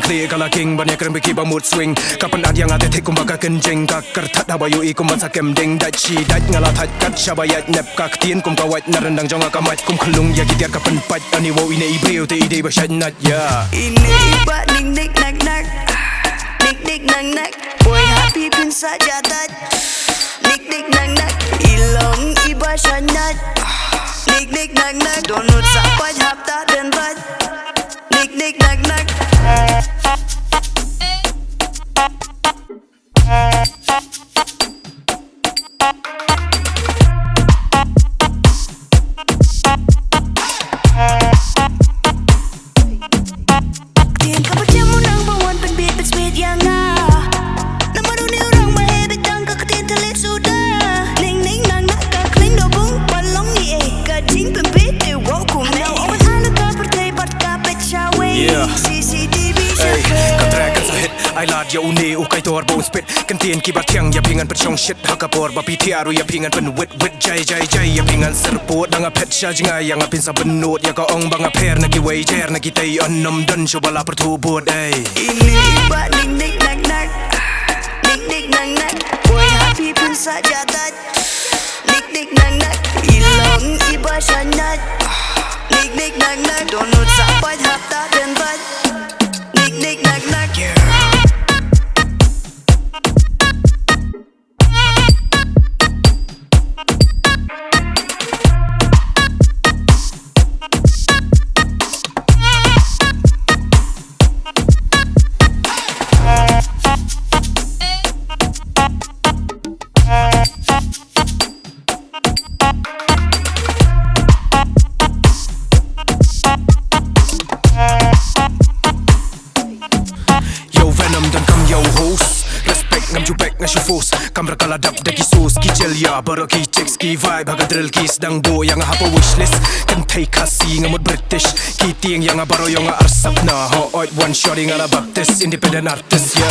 play kala king banyak keren beki ba mood swing kapan ad yang ate kum baka kenjeng ka kertat habayu ikum masa kemdeng dat chi dat ngala that kat shabayat nep ka tien kum kawat narendang jonga kamat kum khlung ya gitia kapan pat ani wo ine ibreu te ide ba shanat ya ini iba ning nik nak nak nik nik nak nak boy happy pin saja dat nik nik nak nak ilong iba shanat nik nik nak nak donut sapat hapta dan bat nik nik nak nak Tiyan ka pa dyan mo nang bawan pagbit at speed yang namaruni orang mahebit ang kakatin talit suda ning ning nang nakakling do bung palong ni kajing pempit wow kumay awan ano ka partay part kapit siya way CCTV siya Katrakan sa hit ay lad ya uni ukay tor bone spit kantin kibat yang ya pingan pechong shit hakapor ba pitiaru ya pingan pen wit jay ya pingan serpot danga pet sha jinga yang apin sa benut ya ka ong banga per na giway jer na kitay annam dan shobala pertubot ini iba ning nik nak nak nik nik nak nak boy happy pun saja dat nik nik nak nak ilong iba shanat nik nik nak nak donut sapat hapta dan bat nik nik nak nak Shufus kamera kaladap daki sus ki jelya baro ki checks ki vibe haga drill ki sedang bo yang apa wishlist kan thai kasi ngamut British ki tiang yang baro yang arsap na ho one shot yang ala baptist independent artist ya